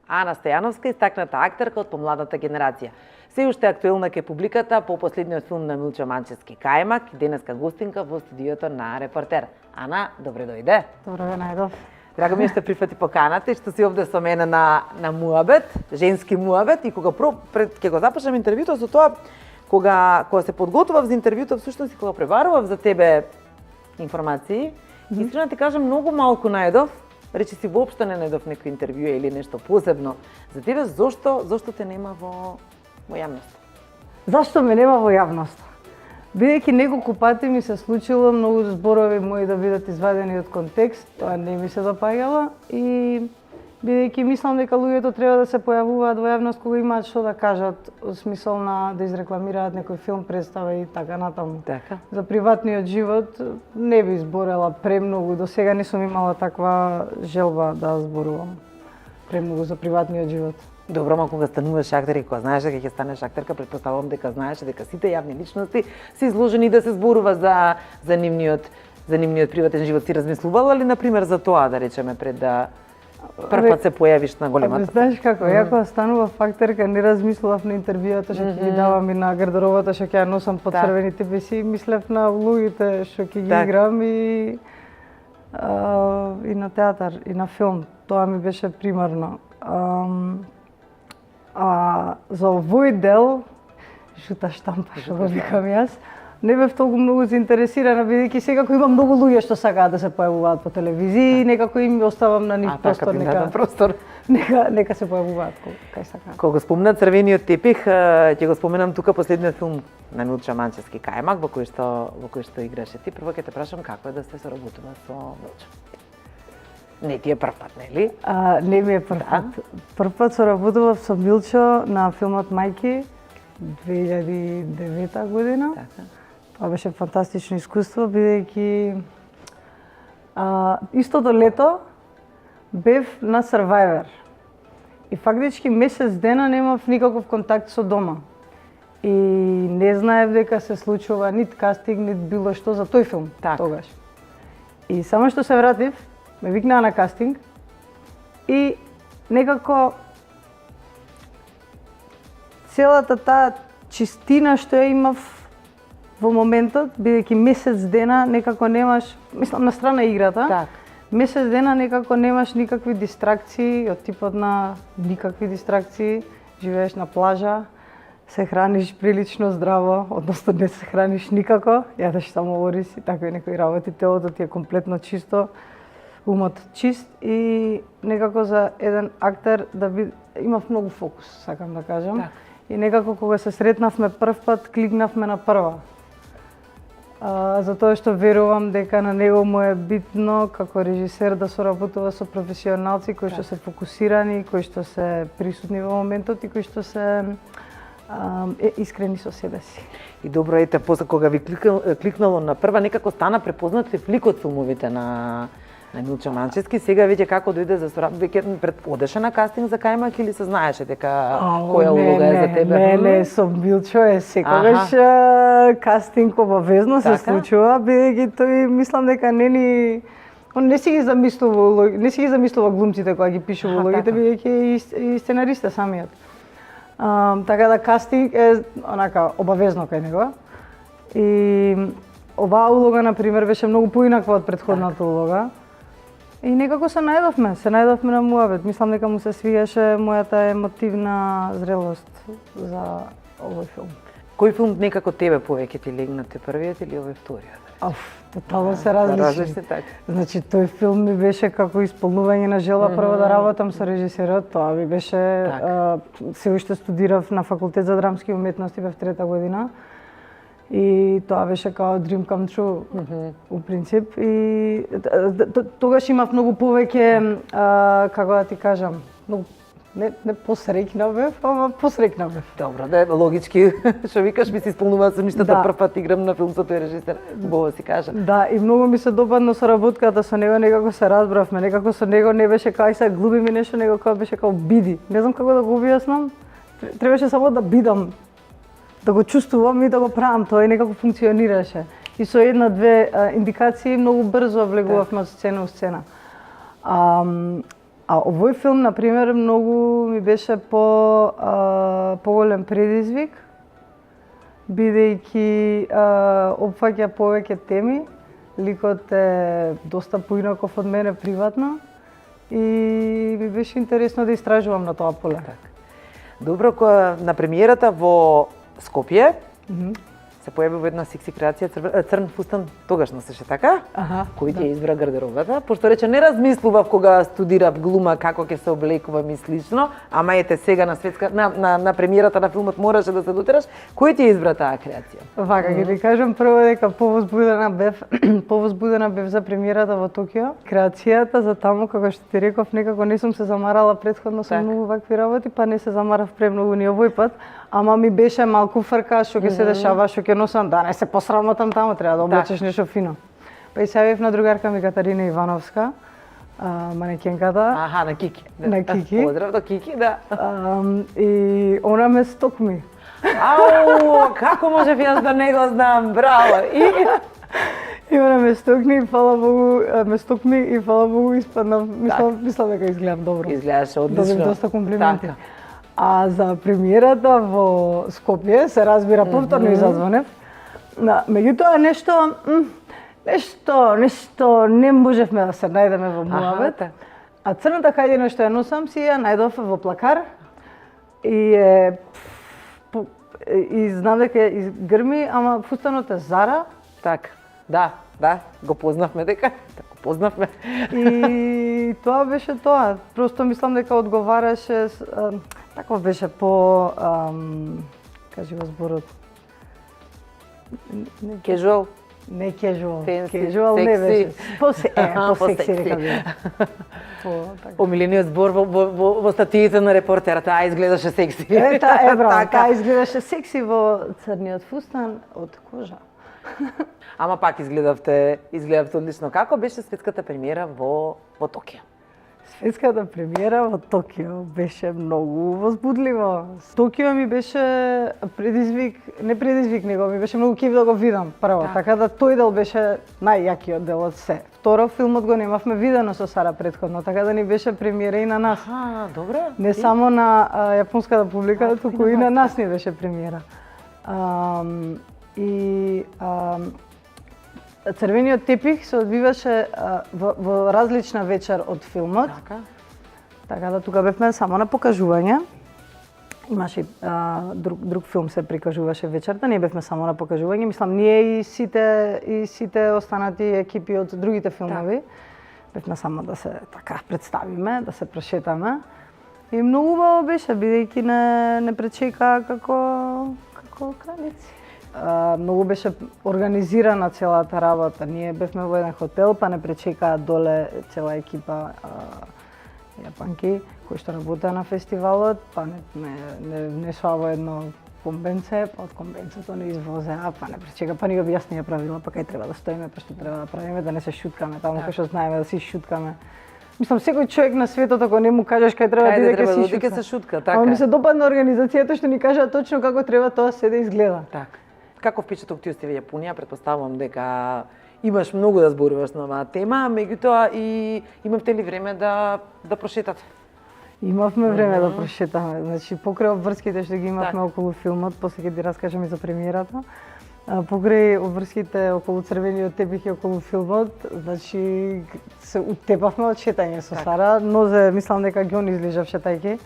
Ана Стојановска, истакната актерка од помладата генерација. Се уште актуелна ке публиката по последниот филм на Милчо Манчевски Кајмак, денеска гостинка во студиото на Репортер. Ана, добре дојде. Добро ве најдов. Драго ми е што прифати поканата и што си овде со мене на муабет, женски муабет, и кога пред ќе го започнам интервјуто со тоа, кога се подготвував за интервјуто, всушност и кога пребарував за тебе информации, искрено ти кажам, многу малку најдов. Речи си, воопшто не најдов некој интервју или нешто посебно. За тебе зошто те нема во јавност? Зашто ме нема во јавност? Бидејќи неколку пати ми се случило многу зборови мои да бидат извадени од контекст, тоа не ми се допаѓало, и бидејќи мислам дека луѓето треба да се појавуваат во јавност кога имаат што да кажат, во смисол на да изрекламираат некој филм, представа и така натаму. Така. За приватниот живот не би зборела премногу, до сега не сум имала таква желба да зборувам премногу за приватниот живот. Добро, ама кога стануваш актер и кога знаеш дека ќе станеш актерка, претпоставувам дека знаеш дека сите јавни личности се изложени да се зборува за нивниот приватен живот. Си размислувала ли, например, за тоа, да речеме, пред да прв пат се појавиш на големата? Знаеш како, ја кога станував актерка, не размислував на интервјуата што ќе ги давам и на гардеробата што ќе ја носам под црвените песи, мислев на улогите што ќе ги играм и на театар, и на филм. Тоа ми беше примарно. За овој дел, жута штампа, што го викам јас, не бев толку многу заинтересирана, бидејќи секако има многу луѓе што сакаат да се појавуваат по телевизија и некако им оставам на нив простор, нека се појавуваат кај сакаат. Кога спомна црвениот тепих, ќе го споменам тука последниот филм на Милчо Манчевски Кајмак, во кој што играше ти. Прво ќе те прашам како е да се соработува со Милчо. Не ти е прв пат, нели? Не ми е прв пат. Прв пат соработував со Милчо на филмот Мајки 2009 година. Така. Тоа беше фантастично искуство, бидејќи истото лето бев на Survivor. И фактички месец дена немав никаков контакт со дома. И не знаев дека се случува нит кастинг, нит било што за тој филм тогаш. И само што се вратив, ме викнаа на кастинг и некако целата таа чистина што ја имав во моментот, бидејќи месец дена некако немаш, мислам на страна играта, месец дена некако немаш никакви дистракции, од типот на никакви дистракции, живееш на плажа, се храниш прилично здраво, односно не се храниш никако, јадеш само ориз и такви некои работи, телото ти е комплетно чисто, умот чист и некако за еден актер имав многу фокус, сакам да кажам. И некако кога се сретнавме прв пат, кликнавме на прва. Затоа што верувам дека на него му е битно како режисер да соработува со професионалци кои што се фокусирани, кои што се присутни во моментот и кои што се искрени со себе си. И добро, ете, после кога ви кликнало на прва, некако стана препознатлив лик од филмовите на Милчо Манчевски. Сега веќе како дојде за соработа, веќе одеше на кастинг за Кајмак или се знаеше дека која улога е за тебе? Не, со Милчо е секогаш кастинг обавезно се случува, бидејќи тој мислам дека он не си ги замислува глумците кога ги пишува улогите, бидејќи е и сценариста самиот. Така да кастинг е онака обавезно кај него. И оваа улога, например, беше многу поинаква од претходната улога. И некако се најдовме на муабет. Мислам дека му се свиеше мојата емотивна зрелост за овој филм. Кој филм некако тебе повеќе ти легна, те првиот или овој вториот? Тотално се различни. Значи, тој филм ми беше како исполнување на желба прво да работам со режисерот. Тоа ми беше... Се уште студирав на факултет за драмски уметности, бев трета година. И тоа беше као dream come true, у принцип. И тогаш имав многу повеќе, како да ти кажам, не посрекна бев, ама посрекна бев. Добро, да, логички, што викаш, ми се исполнуваат со ништата, прв пат играм на филм со тој режисер, убаво си кажа. Да, и многу ми се допадна соработката со него, некако се разбравме, некако со него не беше кај се глуби ми нешто, него као беше као биди. Не знам како да го објаснам, требаше само да бидам, да го чувствувам и да го правам, тоа и некако функционираше. и со една-две индикации многу брзо влегувавме од сцена у сцена. А овој филм, например, многу ми беше поголем предизвик, бидејќи опфаќа повеќе теми. Ликот е доста поинаков од мене приватно и ми беше интересно да истражувам на тоа поле. Добро, на премиерата во Скопје се појави во една секси креација црн фустан, тогаш носеше така? Кој ти ја избра гардеробата? Пошто рече, не размислував кога студирав глума како ќе се облекувам и слично, ама ете сега на светска на премиерата на филмот мораше да се дотераш. Кој ти ја избра таа креација? Вака ќе ви кажам прво дека повозбудена бев за премиерата во Токио. Креацијата за таму, како што ти реков, некако не сум се замарала претходно со многу вакви работи, па не се замарав премногу ни овој пат, ама ми беше малку фрка што ќе се дешава, што ќе носам, да не се посрамотам таму, треба да облечеш нешто фино. Па и се јавив на другарка ми Катарина Ивановска, манекенката. На Кики. На Кики. Поздрав до Кики, да. И она ме стокми. Ау, како можев јас да не го знам, браво. И она ме стокни, фала Богу, и фала Богу испаднав, мислам дека изгледам добро. Изгледаше одлично. Добив доста комплименти. А за премиерата во Скопје се разбира повторно изазванев. Меѓутоа нешто не можевме да се најдеме во муабет. А црната хајдина што ја носам си ја најдов во плакар и знам дека изгрми, ама фустанот е Зара. Така, да, го познавме дека, И тоа беше тоа. Просто мислам дека одговараше, таков беше по, кажи го зборот, Casual. Не casual. Fancy, Casual не sexy. беше. По-секси река би. Омилениот збор во статиите на репортерата, изгледаше секси. Таа изгледаше секси во црниот фустан од кожа. Ама пак изгледавте одлично. Како беше светската премиера во Токио? Светската премиера во Токио беше многу возбудливо. Токио ми беше не предизвик, него ми беше многу кеф да го видам прво. Така да тој дел беше најјакиот дел од се. Второ, филмот го немавме видено со Сара претходно, така да ни беше премиера и на нас. Добре. Не само на јапонската публика, туку и на нас ни беше премиера. Црвениот тепих се одвиваше во различна вечер од филмот. Така да тука бевме само на покажување. Имаше друг филм се прикажуваше вечерта, ние бевме само на покажување. Мислам, ние и сите останати екипи од другите филмови. Бевме само да се така представиме, да се прошетаме. И многу убаво беше, бидејќи не пречека како кралици. Многу беше организирана целата работа. Ние бевме во еден хотел, па не пречекаа доле цела екипа јапанки кои што работеа на фестивалот, па не внесоа во едно комбенце, па од комбенцето не извозеа, па не пречека, па ни објаснија правила, па кај треба да стоиме, па што треба да правиме, да не се шуткаме, таму кај што знаеме да се шуткаме. Мислам, секој човек на светот, ако не му кажеш кај треба да иде, ќе се шутка, така. Ама ми се допадна организацијата што ни кажа точно како треба тоа се да изгледа. Така. Каков впечаток ти остави Јапонија? Претпоставувам дека имаш многу да зборуваш на оваа тема, меѓутоа и имавте ли време да прошетате? Имавме време да прошетаме. Значи, покрај обврските што ги имавме околу филмот, после ќе ти раскажам и за премиерата, покрај обврските околу црвениот тепих и околу филмот, значи се утепавме од шетање со Сара, нозе мислам дека ги он излежав шетајќи.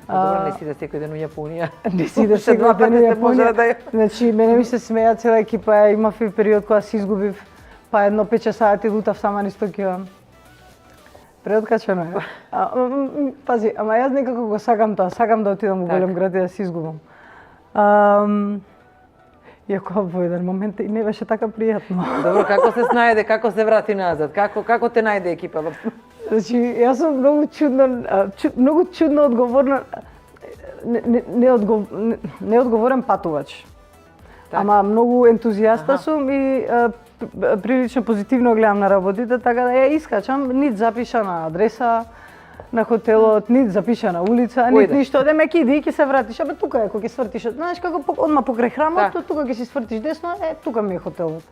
Добро, не си да секој ден у Јапонија. Не си да секој ден у Јапонија. Значи, мене ми се смеја цела екипа, имав и период кога се изгубив, па едно 5 часа лутав сама низ Токио. Преоткачено е. Пази, ама јас некако го сакам тоа, сакам да отидам у голем град и да се изгубам. Иако во еден момент и не беше така пријатно. Добро, како се снајде, како се врати назад, како те најде екипа? Значи, јас сум многу чудно одговорна, неодговорен патувач. Ама многу ентузијаста сум и прилично позитивно гледам на работите, така да ја искачам, нит запишана адреса на хотелот, нит запишана улица, нит ништо, одеме ќе иди и ќе се вратиш, абе тука е, кога ќе свртиш, знаеш како одма покрај храмот, тука ќе си свртиш десно, тука ми е хотелот.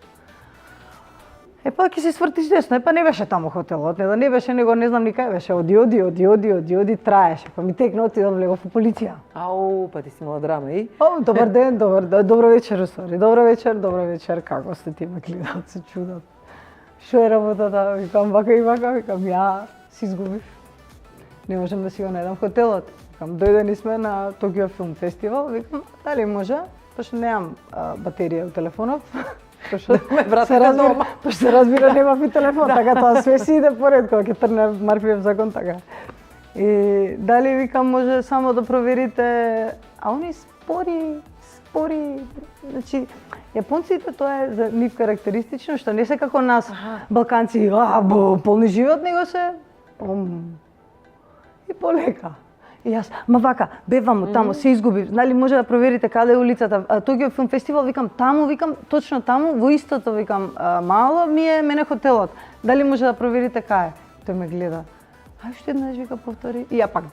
Па ќе се свртиш десно, па не беше таму хотелот, не беше него, не знам ни кај беше, оди, траеше, па ми текна отидов влегов во полиција. Ау, па ти си имала драма и? О, добар ден, добро вечер, усвари, добро вечер, како сте ти ме гледат, се чудат. Шо е работата, викам, вака и вака, викам, ја си изгубив. Не можам да си го најдам хотелот. Викам, дојдени сме на Токио Филм Фестивал, викам, дали може, пошто немам батерија у телефонот. Пошто се разбира немав и телефон, така тоа све си иде поред, кога ќе трне Марфиев закон, така. И дали викам може само да проверите, а они спори, значи јапонците тоа е за нив карактеристично, што не се како нас балканци, полни живот, него се и полека. И јас, ма вака, бевам таму, се изгубив. Дали може да проверите каде е улицата? Токио Филм Фестивал, викам, точно таму, во истото, викам, мало ми е мене хотелот. Дали може да проверите кај? Тој ме гледа. Ај уште еднаш, вика, повтори. И ја пак,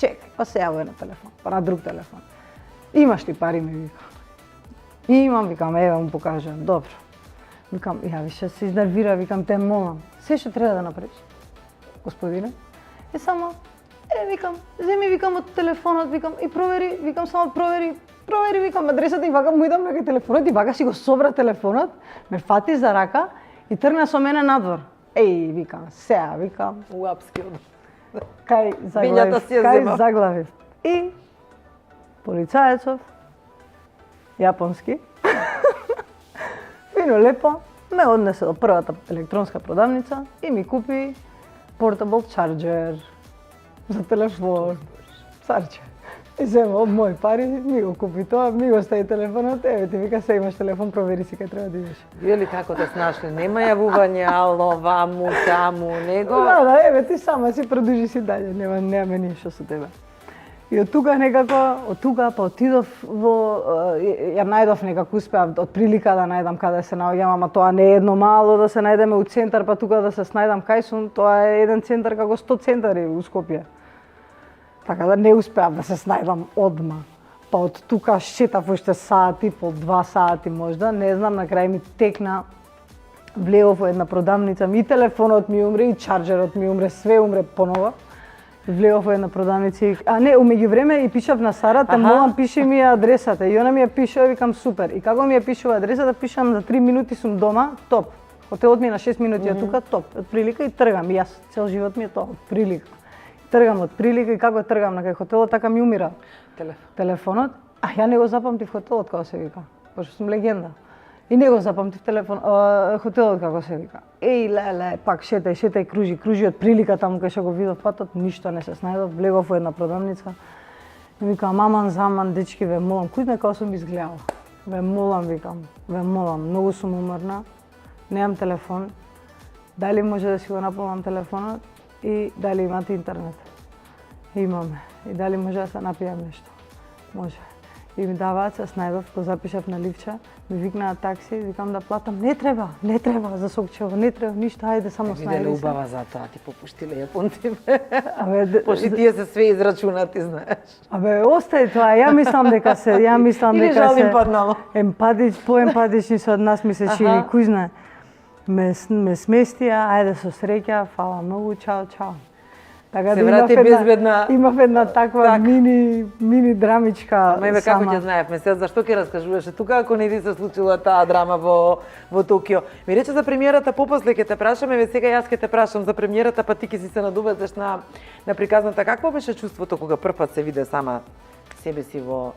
чекај, па се јавува на телефон, па на друг телефон. Имаш ли пари, ми вика. Имам, викам, еве му покажам, добро. Викам, ја више се изнервира, викам, те молам. Се што треба да направиш, господине? И само, викам, земи, викам, од телефонот, викам, и провери, викам, само провери, викам, адресата и вака му идам на телефонот и вака си го собра телефонот, ме фати за рака и тргна со мене надвор. Еј, викам, сеа, викам. Уапски од. Кај заглавив. И полицаецов, јапонски, фино лепо, ме однесе до првата електронска продавница и ми купи портабл чарџер за телефон. Царче. И зема од мои пари, ми го купи тоа, ми го стави телефонот, еве ти вика, се имаш телефон, провери си кај треба да идеш. Вие како те снашли? Нема јавување, ало, ваму, таму, него? Да, еве ти сама си продужи си дале, нема ништо со тебе. И од тука па отидов ја најдов некако успеав од прилика да најдам каде се наоѓам, ама тоа не е едно мало да се најдеме у центар, па тука да се снајдам кај сум, тоа е еден центар како 100 центари у Скопје. Така да не успеав да се снајдам одма. Па од тука шетав уште саат и пол, 2 сати можда, не знам, на крај ми текна, влегов во една продавница, и телефонот ми умре, и чарџерот ми умре, све умре понова. Влегов во една продавница и... умеѓу време и пишав на Сарата, молам, пиши ми ја адресата. И она ми ја пишува, викам, супер. И како ми ја пишува адресата, пишам за 3 минути сум дома, топ. Хотелот ми е на 6 минути, тука, топ. Од прилика и тргам. И јас, цел живот ми е тоа, од прилика. Тргам од прилика и како тргам на кај хотелот, така ми умира телефонот. А ја не го запамтив хотелот, како се вика, пошто сум легенда. И не го запамтив хотелот, како се вика. Леле, пак шетај, кружи од прилика таму кај што го видов патот, ништо не се снајдов, влегов во една продавница. И викам, заман, дечки, ве молам, кој знае како сум изгледала. Ве молам, многу сум уморна, немам телефон, дали може да си го наполнам телефонот и дали имате интернет. Имаме. И дали може да се напијам нешто. Може. И ми даваат, се снајдов, го запишав на ливча, ми викнаа такси, викам да платам. Не треба, за сокчево, не треба, ништо, ајде, само снајди се. Виделе убава за тоа, ти попуштиле јапонци. Пошто тие се све израчунати, знаеш. Остај тоа, ја мислам дека се... Или жалим паднало. Поемпатични се од нас ми се чини, кој знае. Ме сместија, ајде со среќа, фала многу, чао. Така се врати безбедна. Имав една таква мини драмичка. Ама еве како ќе знаевме се, зашто ќе раскажуваше тука ако не ти се случила таа драма во Токио. Ми рече за премиерата, попосле ќе те прашам, еве сега јас ќе те прашам за премиерата, па ти ќе си се надувезеш на приказната. Какво беше чувството кога првпат се виде сама себе си во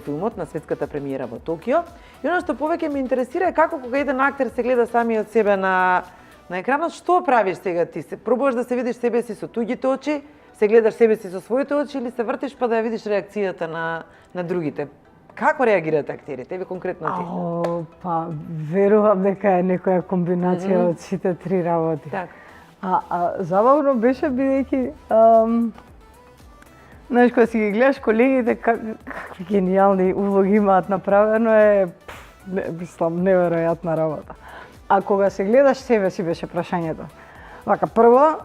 филмот на светската премиера во Токио? И она што повеќе ме интересира е како кога еден актер се гледа самиот себе на екранот, што правиш сега ти? Пробуваш да се видиш себе си со туѓите очи, се гледаш себе си со своите очи или се вртиш па да ја видиш реакцијата на другите? Како реагираат актерите? Еве конкретно ти. Па верувам дека е некоја комбинација од сите три работи. А забавно беше бидејќи знаеш, кога си ги гледаш колегите какви гениални улоги имаат направено е мислам неверојатна работа. А кога се гледаш себе си беше прашањето. Вака, прво,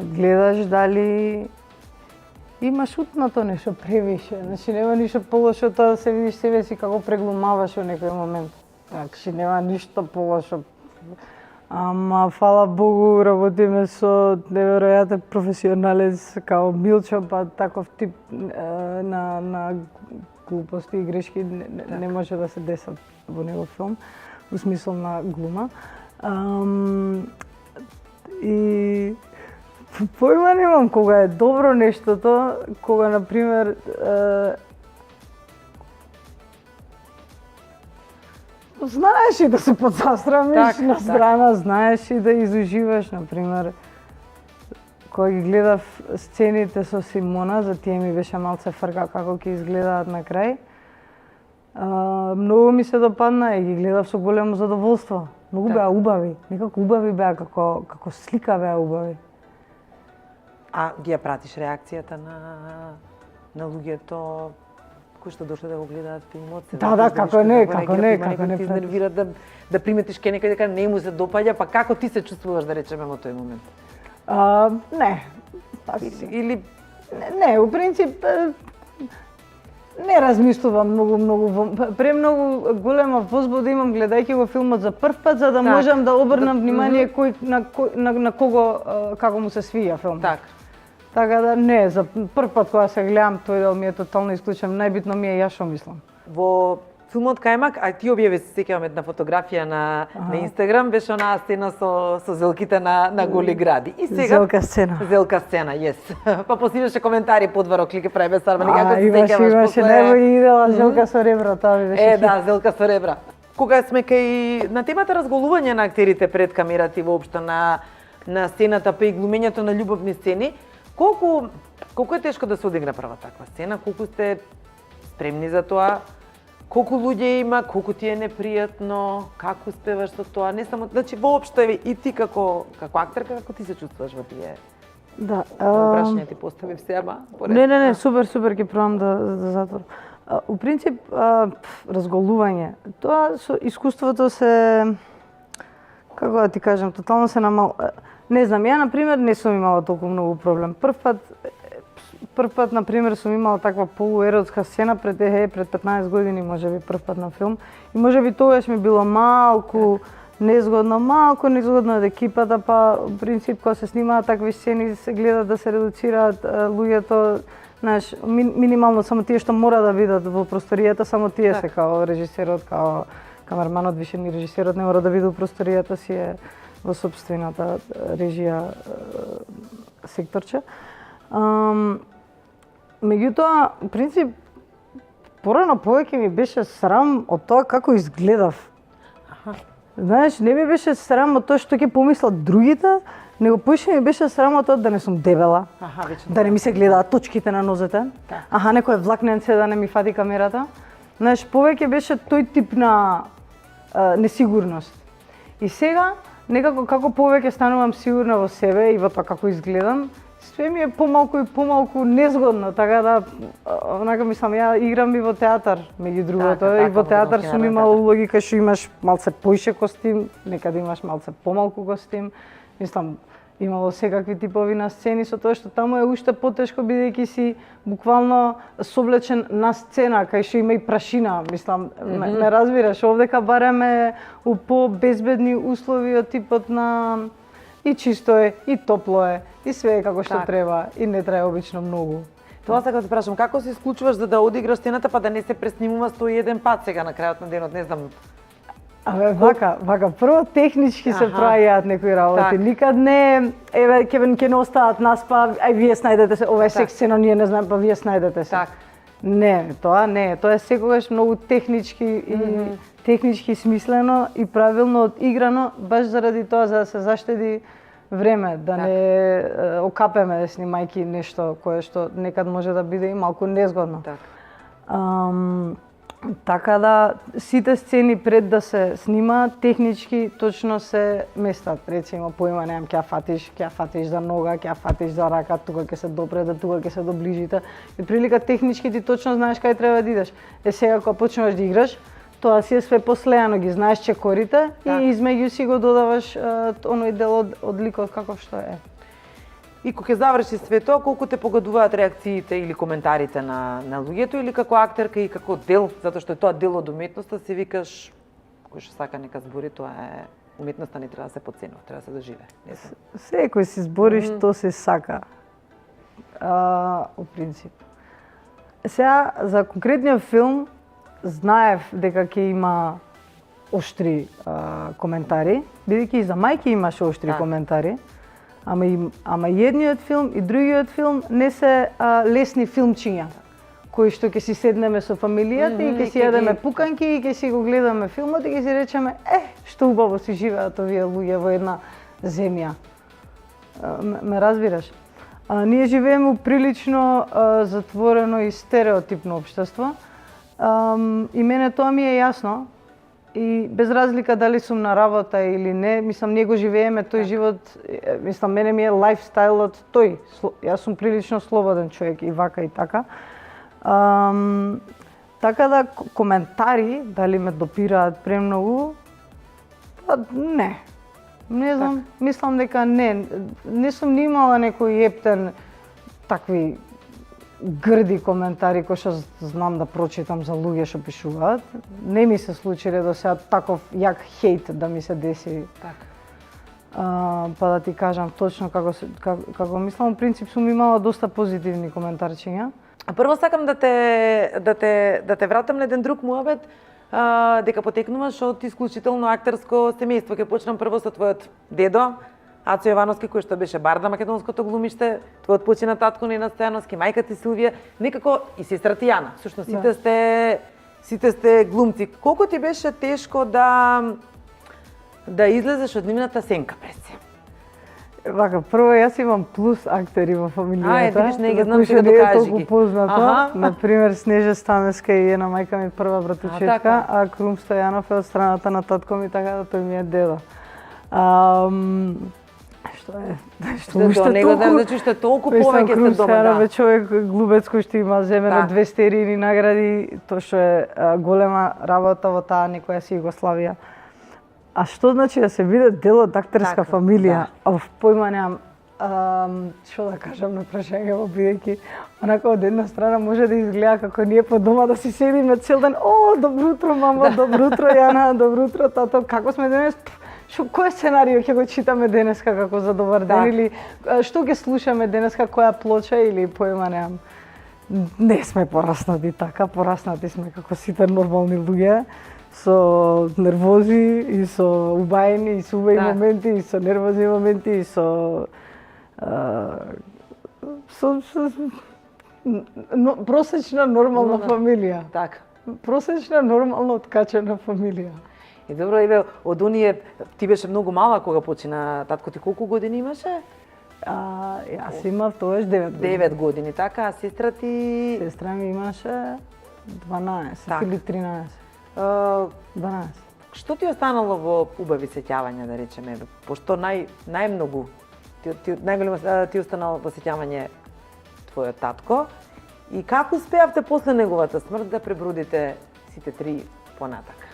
гледаш дали имаш утнато нешто превише. Значи, нема ништо полошо тоа да се видиш себе си како преглумаваш во некој момент. Значи нема ништо полошо. Ама, фала Богу, работиме со неверојатен професионалец као Милчо, па таков тип на глупости и грешки не може да се десат во негов филм, во смисол на глума. И појма немам кога е добро нештото, кога, например, знаеш и да се подзастрамиш на страна, знаеш и да изуживаш, например, кога ги гледав сцените со Симона, за тие ми беше малце фрка како ќе изгледаат на крај. Многу ми се допадна и ги гледав со големо задоволство. Многу беа убави, некако убави беа, како слика беа убави. А ги ја пратиш реакцијата на луѓето кои што дошле да го гледаат филмот? Да, како не. Ти изнервира да приметиш ке некој дека не му се допаѓа, па како ти се чувствуваш, да речеме, во тој момент? Не. Или не, у принцип не размислувам многу, премногу голема возбуда имам гледајќи го филмот за прв пат, за да можам да обрнам внимание на кого како му се свија филмот. Така да не, за прв пат кога се гледам, тој дел ми е тотално исклучен. Најбитно ми е ја што мислам. Во филмот Кајмак, а ти објави, се сеќавам, една фотографија на Инстаграм, беше онаа сцена со зелките на голи гради. И сега Зелка сцена, yes. Па посиваше коментари подваро клике прави без сарма, како се сеќаваш. Имаше најбоја идела Зелка со ребра, тоа ми беше. Да, Зелка со ребра. Кога сме кај на темата разголување на актерите пред камерата и воопшто на сцената, па и глумењето на љубовни сцени, колку е тешко да се одигра прва таква сцена, колку сте спремни за тоа? Колку луѓе има, колку ти е непријатно, како успеваш со тоа, не само, значи воопшто и ти како актерка, како ти се чувствуваш во тие? Да. Прашање ти поставив се, ама поред. Не, супер, ќе пробам да затворам. У принцип, разголување, тоа со искуството се, како да ти кажам, тотално се не знам, ја, например, не сум имала толку многу проблем. Прв пат, например, сум имала таква полуеротска сцена пред 15 години, можеби прв пат на филм. И можеби тогаш ми било малку незгодно од екипата, па, в принцип, кога се снимаат такви сцени, се гледа да се редуцираат луѓето, знаеш, минимално само тие што мора да видат во просторијата, само тие се као режисерот, као камерманот, више ни режисерот не мора да биде во просторијата, си е во сопствената режија секторче. Меѓутоа, в принцип, порано повеќе ми беше срам од тоа како изгледав. Знаеш, не ми беше срам од тоа што ќе помислат другите, него поише ми беше срам од тоа да не сум дебела, да не ми се гледаат точките на нозете, некој влакненце да не ми фати камерата. Знаеш, повеќе беше тој тип на несигурност. И сега, некако како повеќе станувам сигурна во себе и во тоа како изгледам, све ми е помалку и помалку незгодно, така да, онака мислам, ја играм и во театар, меѓу другото, и во театар сум имала улоги кај што имаш малце поише костим, некаде имаш малце помалку костим, мислам, имало секакви типови на сцени, со тоа што таму е уште потешко, бидејќи си буквално соблечен на сцена, кај што има и прашина, мислам, ме разбираш, овдека барем е у по-безбедни услови од типот на и чисто е, и топло е, и све е како што треба, и не трае обично многу. Тоа сакам да се прашам, како се исклучуваш за да одиграш сцената, па да не се преснимува 101 пат сега на крајот на денот, не знам. Вака, прво технички се правиат некои работи, никад не, еве, ќе не остават нас, па, вие снајдете се, ова е сексцено, ние не знаем, па вие снајдете се. Не, тоа не е, тоа е секогаш многу технички смислено и правилно одиграно, баш заради тоа, за да се заштеди време, да не окапеме снимајќи нешто кое што некад може да биде и малку незгодно. Така да, сите сцени пред да се снимаат, технички точно се местат. Речемо, поима немам, ќе фатиш за нога, ќе фатиш за рака, тука ќе се допреда, тука ќе се доближите. И прилика технички ти точно знаеш кај треба да идеш. Сега кога почнуваш да играш, тоа си е све послеано, ги знаеш чекорите и измеѓу си го додаваш оној дел од ликот каков што е. И кога ќе заврши све тоа, колку те погодуваат реакциите или коментарите на луѓето, или како актерка и како дел, затоа што е тоа дел од уметноста, се викаш кој што сака нека збори, тоа е уметноста, не треба да се потценува, треба да се доживе. Не знам. Секој си збори што се сака. У принцип. Сега, за конкретниот филм, знаев дека ќе има оштри коментари, бидејќи и за мајки имаше оштри коментари, ама и едниот филм и другиот филм не се лесни филмчиња, кои што ќе си седнеме со фамилијата и ќе си јадеме пуканки и ќе си го гледаме филмот и ќе си речеме, што убаво си живеат овие луѓе во една земја. Ме разбираш? Ние живееме у прилично затворено и стереотипно општество. И мене тоа ми е јасно. И без разлика дали сум на работа или не, мислам, ние го живееме тој живот, мислам, мене ми е лајфстајлот тој. Јас сум прилично слободен човек и вака и така. Така да коментари, дали ме допираат премногу, не. Не знам, мислам дека не сум ни имала некој ептен такви грди коментари кои што знам да прочитам за луѓе што пишуваат. Не ми се случиле до сега таков јак хейт да ми се деси. Па да ти кажам точно како мислам, во принцип сум имала доста позитивни коментарчиња. А прво сакам да те вратам на еден друг муабет, дека потекнуваш од исклучително актерско семејство. Ќе почнам прво со твојот дедо, Ацо Јовановски, кој што беше бар на македонското глумиште, твојот почина татко Нена Стојановски, мајка ти Силвија, некако и сестра ти Јана. Всушност сите сте глумци. Колку ти беше тешко да излезеш од нивната сенка пред се? Вака, прво јас имам плюс актери во фамилијата. Видиш, не ги знам, сега докажи ги. Познато. Например, Снежа Станеска и една мајка ми прва братучетка, а Крум Стојанов е од страната на татко ми, така да тој ми е дедо. Што не го знам, значи што толку повеќе сте дома, Крум е човек глубец кој што има земено 2 стерини награди, тоа што е голема работа во таа некоја си Југославија. А што значи да се биде дел од актерска фамилија? Појма немам што да кажам на прашањево, бидејќи онака од една страна може да изгледа како ние по дома да си седиме цел ден, добро утро мама, добро утро Јана, добро утро тато, како сме денес? Кој сценарио ќе го читаме денеска како за добар ден или што ќе слушаме денеска, која плоча или појма немам. Не сме пораснати така, пораснати сме како сите нормални луѓе, со нервози и со убајни и со убави моменти и со нервозни моменти и со просечна нормална фамилија. Така. Просечна нормално откачена фамилија. И добро, еве, од оние, ти беше многу мала кога почина татко ти, колку години имаше? Јас имав тоаш 9 години. 9 години, така, а сестра ти? Сестра ми имаше 12 или 13. 12. Што ти останало во убави сеќавања, да речеме, пошто најмногу ти останало во сеќавање твојот татко и како успеавте после неговата смрт да пребродите сите три понатака?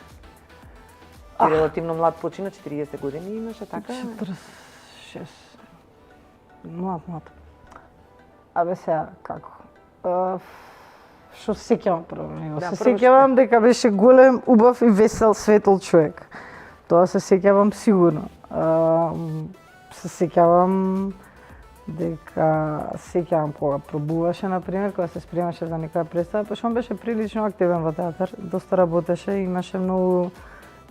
Ти релативно млад почина, 40 години имаше, така? 46. Млад. Абе сега, како? Што се сеќавам прво него? Се сеќавам дека беше голем, убав и весел, светол човек. Тоа се сеќавам сигурно. Се сеќавам дека кога пробуваше, например, кога се спремаше за некоја представа, пошто он беше прилично активен во театар, доста работеше, имаше многу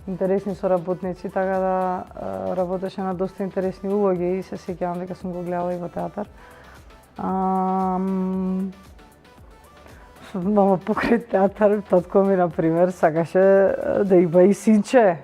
интересни соработници, така да работеше на доста интересни улоги и се сеќавам дека сум го гледала и во театар. Мама покрај театар, татко ми, например, сакаше да има и синче.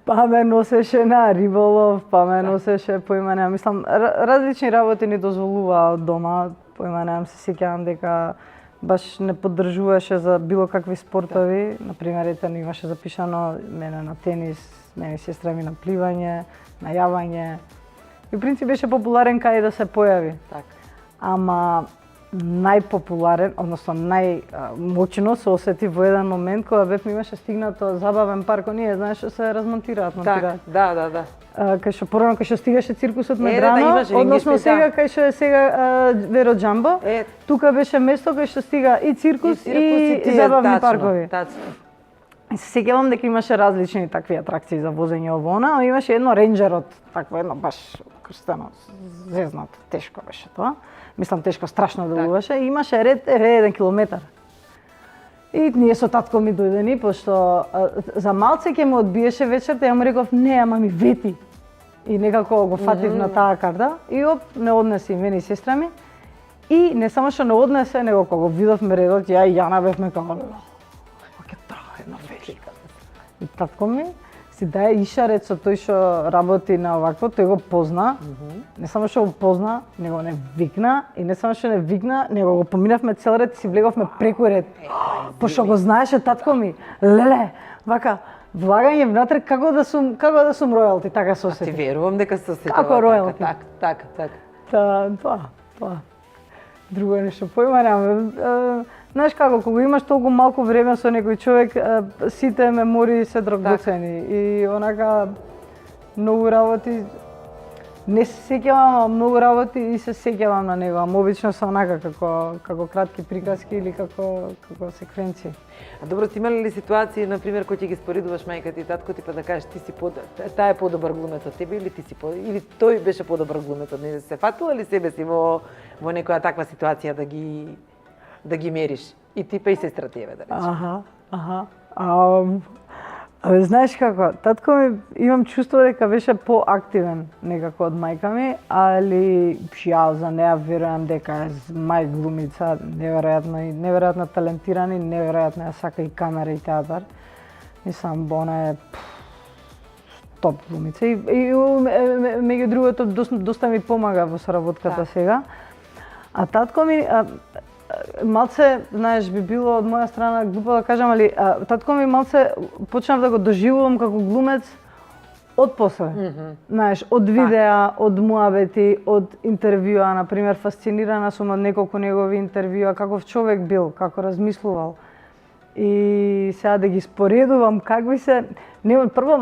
Па ме носеше на риболов, па ме носеше, појма немам, мислам, различни работи ни дозволуваа од дома, појма немам, се сеќавам дека баш не поддржуваше за било какви спортови, например, ете имаше запишано мене на тенис, мене и сестра ми на пливање, на јавање. И в принцип беше популарен кај да се појави. Така. Ама најпопуларен, односно најмочно се осети во еден момент кога бевме имаше стигнато забавен парк, оние знаеш што се размонтираат, монтираат. Да. Кај што порано кај што стигаше циркусот на Да, Драно, имаше односно Рингишпи, сега кај што е сега Веро Џамбо, тука беше место кај што стига и циркус и забавни паркови. Тачно. И се сеќавам дека имаше различни такви атракции за возење овона, но имаше едно ренџерот, такво едно баш крстено, зезнато, тешко беше тоа. Мислам тешко, страшно да беше. И имаше ред 1 километар. И ние со татко ми дојдени, пошто за малце ќе ме одбиеше вечерта, ја му реков не, ама ми вети. И некако го фатив на таа карта и оп, не однеси мене и сестра ми. И не само што не однесе, него кога го видовме редот, ја и Јана бевме како на велика. И татко ми си даде ишарет со тој што работи на овакво, тој го позна. Не само што го позна, него не викна и не само што не викна, него го поминавме цел ред и си влеговме преку ред. Пошто го знаеше татко ми. Леле, вака влагање внатре како да сум ројалти, така се осети. Ти верувам дека се осетила. Како ројалти. Така. Тоа. Друго нешто појма немам. Знаеш како, кога имаш толку малку време со некој човек, сите мемории се драгоцени и онака многу работи не се сеќавам, а многу работи и се сеќавам на него, ама обично се онака како кратки приказки или како секвенции. А добро, ти имали ли ситуации, на пример, кои ќе ги споредуваш мајка ти и татко ти па да кажеш ти си таа е подобар глумец од тебе или или тој беше подобар глумец од неа? Се фатила ли себе си во некоја таква ситуација да ги мериш и ти па и сестра ти, да речем? Абе, знаеш како, татко ми имам чувство дека беше поактивен некако од мајка ми, али ја за неа верувам дека е мај глумица, неверојатно талентирана и неверојатно ја сака и камера и театар. Мислам, она е топ глумица и меѓу другото доста ми помага во соработката сега. А татко ми малце, знаеш, би било од моја страна глупо да кажам, али татко ми малце почнав да го доживувам како глумец од после. Знаеш, од видеа, од муабети, од интервјуа, на пример, фасцинирана сум од неколку негови интервјуа, каков човек бил, како размислувал. И сега да ги споредувам какви се, прво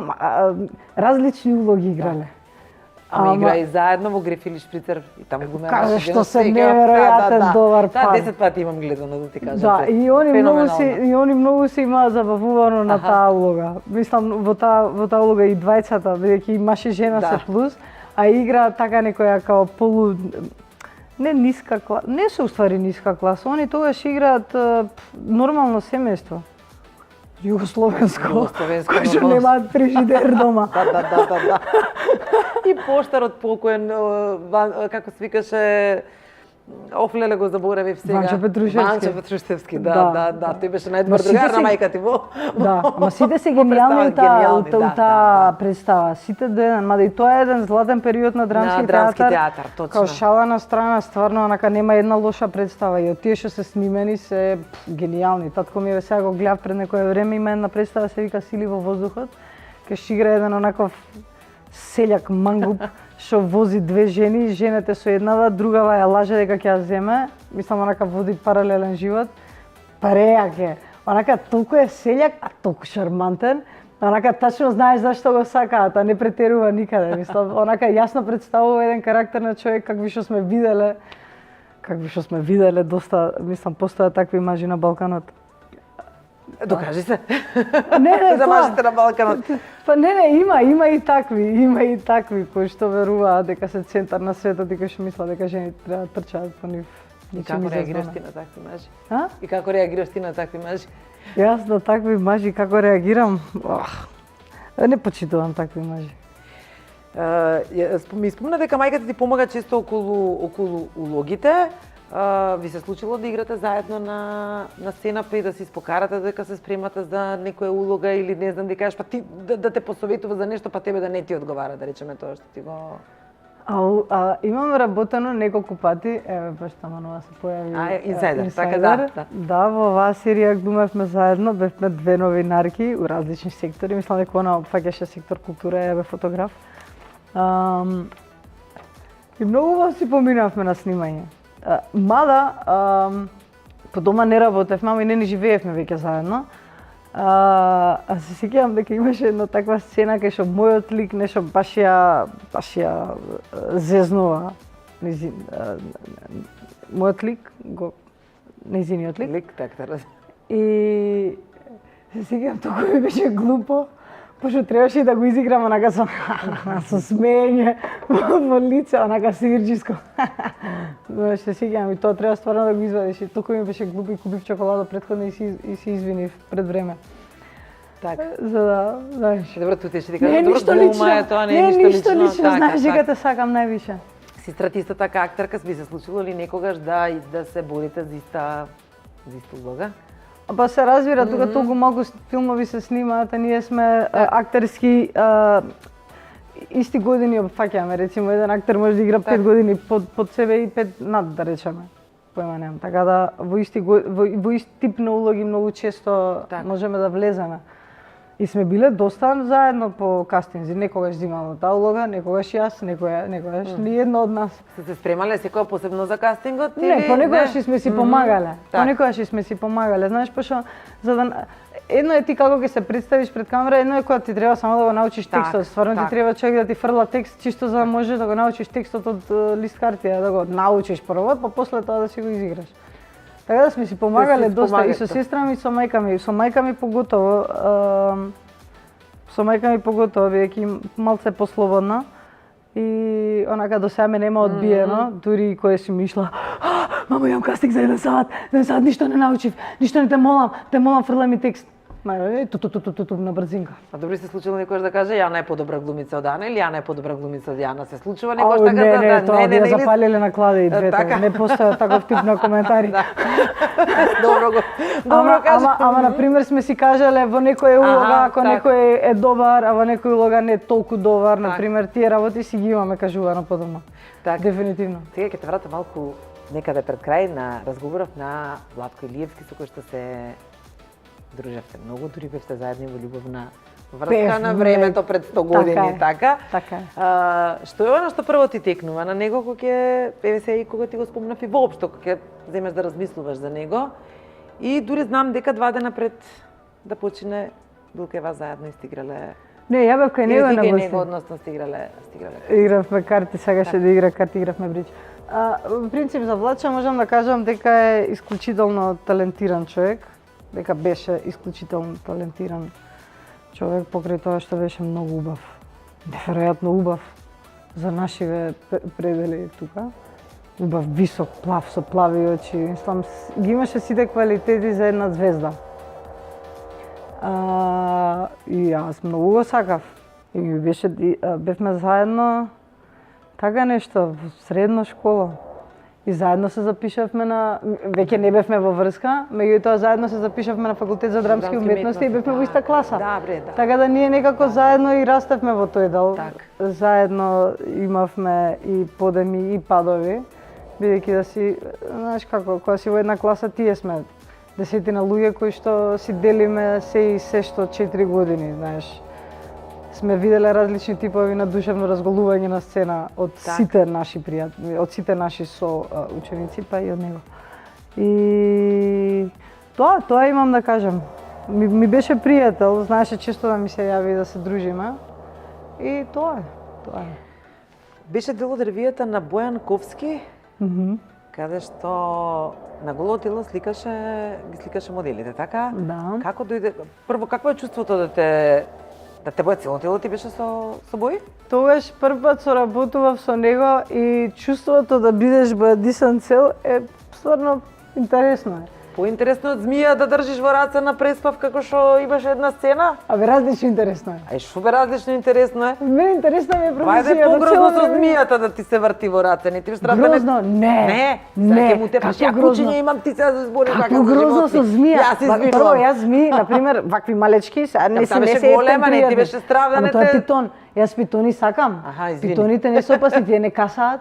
различни улоги играле. Ама игра и заедно во Грефили Шприцер и таму го кажа што се неверојатен добар пар. 10 пати имам гледано, да ти кажам. Да, и они многу се имаа забавувано на таа улога. Мислам во таа улога и двајцата, бидејќи и маж и жена се плюс, а игра така некоја као полу не ниска класа, не се уствари ниска класа, они тогаш играат нормално семејство. Југословенско, кој што немаат фрижидер дома. Да. И поштарот покоен, како се викаше, Офлеле го заборавив сега. Ванчо Петрушевски, да. Тој беше најдобар другар на мајка ти во. Да, ама сите се гениални у таа представа. Сите до еден, мада и тоа е еден златен период на драмски театар. Точно. Као шала на страна, стварно онака нема една лоша представа и од тие што се снимени се гениални. Татко ми сега го гледав пред некое време, има една представа се вика Сили во воздухот, кај што игра еден онаков селјак мангуп што вози две жени, женете со едната, другава ја лаже дека ќе ја земе, мислам онака води паралелен живот, пареак е, онака толку е селјак, а толку шармантен, онака тачно знаеш зашто го сакаат, а не претерува никаде, мислам, онака јасно представува еден карактер на човек какви што сме виделе доста, мислам, постојат такви мажи на Балканот. Докажи се. Не, за мажите на Балканот. Па не, има и такви кои што веруваат дека се центар на светот и кои што мислат дека жените треба да трчаат по нив. И како реагираш ти на такви мажи? А? И како реагираш ти на такви мажи? Јас на такви мажи како реагирам? Не почитувам такви мажи. Ми спомна дека мајката ти помага често околу улогите. Ви се случило да играте заедно на сцена па и да се испокарате дека се спремате за некоја улога или не знам да кажеш па ти да те посоветува за нешто па тебе да не ти одговара, да речеме тоа што ти го имам работено неколку пати, баш таманова се појави инсайдер, така да. Да, во оваа серија глумевме заедно, бевме две новинарки у различни сектори, мислам дека она опфаќаше сектор култура, ја бев фотограф. И многу си поминавме на снимање. Мада, по дома не работевме, ама и не живеевме веќе заедно. А се сеќавам дека имаше една таква сцена кај што мојот лик нешто баш ја зезнува. Мојот лик, нејзиниот лик. Лик, така. И се сеќавам толку ми беше глупо, пошто требаше да го изиграм онака со смеење во лице, онака сивирџиско. Се сеќавам и тоа треба стварно да го извадиш и толку ми беше глупо и купив чоколада претходно и се извинив пред време. Така. За да, знаеш. Добро, ту ти ќе ти кажам, добро, глума е тоа, не е ништо лично. Знаеш дека те сакам највише. Сестрата исто така актерка, би се случило ли некогаш да се борите за иста улога? Па се разбира, тука толку малку филмови се снимаат, а ние сме актерски исти години опфаќаме. Рецимо, еден актер може да игра 5 години под себе и 5 над, да речеме. Појма немам. Така да во ист тип на улоги многу често можеме да влеземе. И сме биле доста заедно по кастинзи. Некогаш взимала таа улога, некогаш јас, некогаш ни едно од нас. Сте се спремале секоја посебно за кастингот? Не, понекогаш и сме си помагале. Понекогаш и сме си помагале. Знаеш, пошто за да едно е ти како ќе се представиш пред камера, едно е кога ти треба само да го научиш текстот. Стварно ти треба човек да ти фрла текст чисто за да можеш да го научиш текстот од лист хартија, да го научиш прво, па после тоа да си го изиграш. Така да сме си помагале доста и со сестра ми и со мајка ми. Со мајка ми поготово, бидејќи малце послободна и онака до сега ме нема одбиено, дури кој си ми ишла, мамо, имам кастинг за еден сат ништо не научив, ништо не те молам, фрлај ми текст. Ту на брзинка. А добри се случило некојаш да каже Јана е подобра глумица од Ана или Јана е подобра глумица од Јана? Се случува некојаш така да не запалиле на кладе и двете. Не постоја таков тип на коментари. Добро кажа. Ама на пример сме си кажале во некоја улога ако некој е добар, а во некоја улога не е толку добар, на пример тие работи си ги имаме кажувано по дома. Дефинитивно. Сега ќе те вратам малку некаде пред крај на разговоров на Владко Илиевски со кој што се дружевте многу, дури бевте заедно во љубовна врска на времето пред 100 години, така? Така е. Што е она што прво ти текнува на него кога еве се и кога ти го спомнав и воопшто кога ќе земеш да размислуваш за него и дури знам дека 2 дена пред да почине билке вас заедно истиграле. Не, ја бев кај него на гости. Односно стиграле. Игравме карти, сакаше да игра карти, игравме бридж. Во принцип за Владча можам да кажам дека е исклучително талентиран човек. Дека беше исклучително талентиран човек, покрај тоа што беше многу убав. Неверојатно убав за нашиве предели тука. Убав, висок, плав, со плави очи. Мислам, ги имаше сите квалитети за една звезда. И јас многу го сакав. И бевме заедно така нешто во средна школа. И заедно се запишавме веќе не бевме во врска, меѓутоа заедно се запишавме на факултет за драмски уметности и бевме во иста класа. Така да ние некако заедно и растевме во тој дел. Заедно имавме и подеми и падови, бидејќи да си, знаеш како, кога си во една класа тие сме десетина луѓе кои што си делиме се и се што 4 години, знаеш. Сме виделе различни типови на душевно разголување на сцена од сите наши пријатели, од сите наши ученици, па и од него. И тоа имам да кажам. Ми беше пријател, знаеше често да ми се јави и да се дружиме. И тоа е. Беше дел од ревијата на Бојан Ковски, каде што на голо тело ги сликаше моделите, така? Да. Како дојде? Прво, какво е чувството да те боја цело тело ти беше со бои? Тогаш прв пат соработував со него и чувството да бидеш бојадисан цел е стварно интересно е. Поинтересно од змија да држиш во раце на преспав како што имаше една сцена? Различно интересно е. Ај што бе различно интересно е? Мене интересно ми е професијата. Вајде погрозно со змијата да ти се врти во раце, не ти страда. Грозно? Не. Ќе му тепаш, ја кучиња имам ти се збори така за животни. Грозно со змија. Прво, јас змии, на пример, вакви малечки, не се голема, не ти беше стравда, не те. Тоа е питон. Јас питони сакам. Питоните не се опасни, тие не касаат.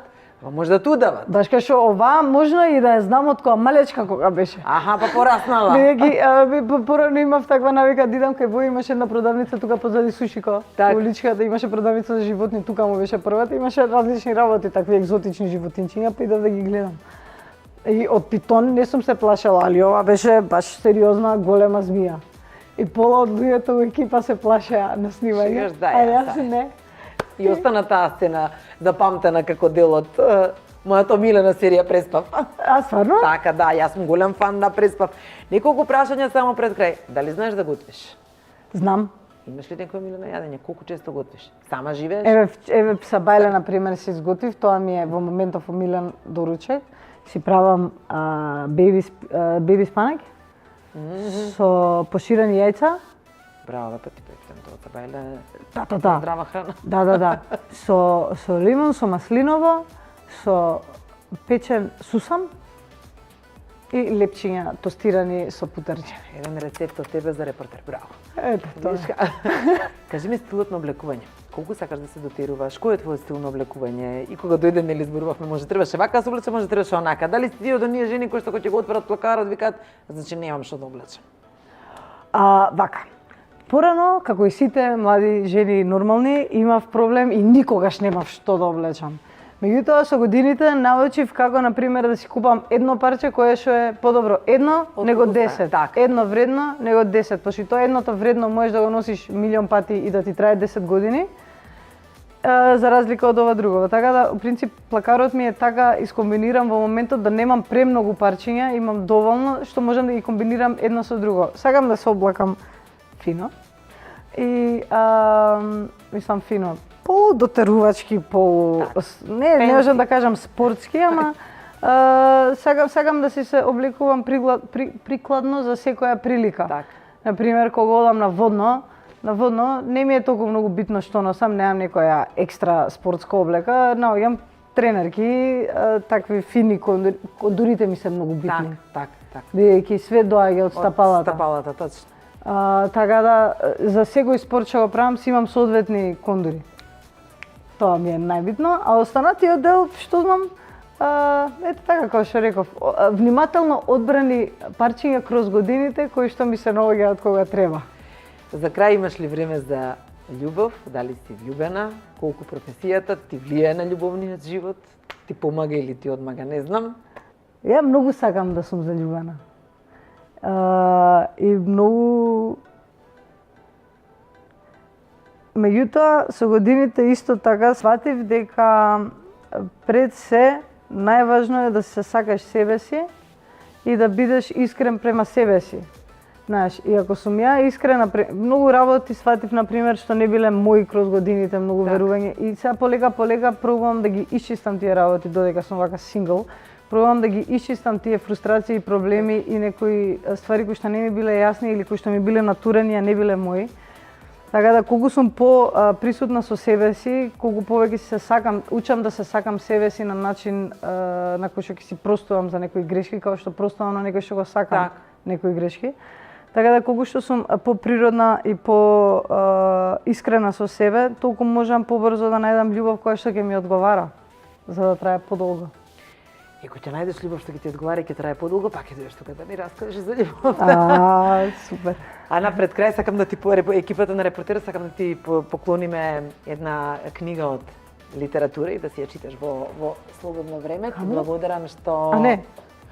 Може да ту дават. Баш кај што ова можно и да ја знам од која малечка кога беше. Па пораснала. Бидејќи порано имав таква навика да идам кај Бој, имаше една продавница тука позади Сушико. Во уличката имаше продавница за животни, тука му беше првата, имаше различни работи, такви екзотични животинчиња, па идав да ги гледам. И од питон не сум се плашала, али ова беше баш сериозна голема змија. И пола од луѓето во екипа се плашеа на снимање. Шегаш, да, а ја, јас не. И остана таа сцена запамтена како дел од мојата омилена серија Преспав. А стварно? Така, да, јас сум голем фан на Преспав. Неколку прашања само пред крај. Дали знаеш да готвиш? Знам. Имаш ли некој омилено јадење? Колку често готвиш? Сама живееш? Еве сабајле на пример се изготвив, тоа ми е во моментов омилен доручек. Си правам беби спанаки со поширени јајца. Браво, да ти претам тоа сабајле. Да. Здрава храна. Да. Со лимон, со маслиново, со печен сусам и лепчиња тостирани со путерче. Еден рецепт од тебе за репортер. Браво. Ето тоа. Кажи ми стилот на облекување. Колку сакаш да се дотеруваш? Кој е твојот стил на облекување? И кога дојде нели зборувавме, може требаше вака да се облече, може требаше онака. Дали си ти од оние жени кои што кога ќе го отворат плакарот викаат, значи немам што да облечам? Вака. Порано, како и сите млади жени нормални, имав проблем и никогаш немав што да облечам. Меѓутоа, со годините научив како, например, да си купам едно парче кое што е подобро едно него 10. Так. Едно вредно него 10, пошто и тоа едното вредно можеш да го носиш милион пати и да ти трае 10 години, за разлика од ова друго. Така да, во принцип, плакарот ми е така искомбиниран во моментот да немам премногу парчиња, имам доволно што можам да ги комбинирам едно со друго. Сакам да се облакам фино и мислам фино, полудотерувачки, не можам да кажам спортски, ама сакам да си се облекувам прикладно за секоја прилика. Так. Например, кога одам на водно не ми е толку многу битно што носам, немам некоја екстра спортска облека, наоѓам тренерки, такви фини кондурите ми се многу битни. Так. Бидејќи све доаѓа од стапалата. Од стапалата, точно. Така да, за секој спорт што го правам, си имам соодветни кондури. Тоа ми е најбитно, а останатиот дел, што знам, ето така како што реков, внимателно одбрани парчиња кроз годините кои што ми се наоѓаат кога треба. За крај, имаш ли време за љубов? Дали си влюбена? Колку професијата ти влијае на љубовниот живот? Ти помага или ти одмага, не знам. Ја многу сакам да сум заљубена. И многу... Меѓутоа, со годините исто така сватив дека пред се најважно е да се сакаш себе си и да бидеш искрен према себе си. Знаеш, и ако сум ја искрена, многу работи сватив, например, што не биле мои кроз годините, многу верување. И сега полека пробувам да ги исчистам тие работи, додека сум вака сингл. Пробувам да ги исчистам тие фрустрации, проблеми и некои ствари кои што не ми биле јасни или кои што ми биле натурени, а не биле мои. Така да, колку сум присутна со себе си, колку повеќе се сакам, учам да се сакам себе си на начин на кој што ќе си простувам за некои грешки, како што простувам на некој што го сакам некои грешки. Така да, колку што сум поприродна и искрена со себе, толку можам побрзо да најдам љубов која што ќе ми одговара, за да трае подолго. И кога ќе најдеш љубов што ќе ти одговара и ќе трае подолго, пак ќе дојдеш тука да ни раскажеш за љубовта. Супер. Ана, пред крај сакам да ти екипата на репортер сакам да ти поклониме една книга од литература и да си ја читаш во слободно време. Ти благодарам што... А не,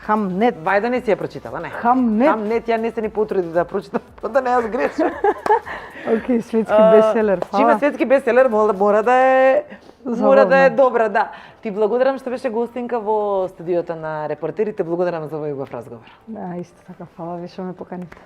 Хамнет. Вајда не си ја прочитала, не? Хамнет, ја не се ни потруди да прочитам, да не ја сгрешам. Океј, светски бестселер, фала. Има светски бестселер, мора да е добра, да. Ти благодарам што беше гостинка во студиото на репортерите, благодарам за овој убав разговор. Да, исто така, фала ви што ме поканивте.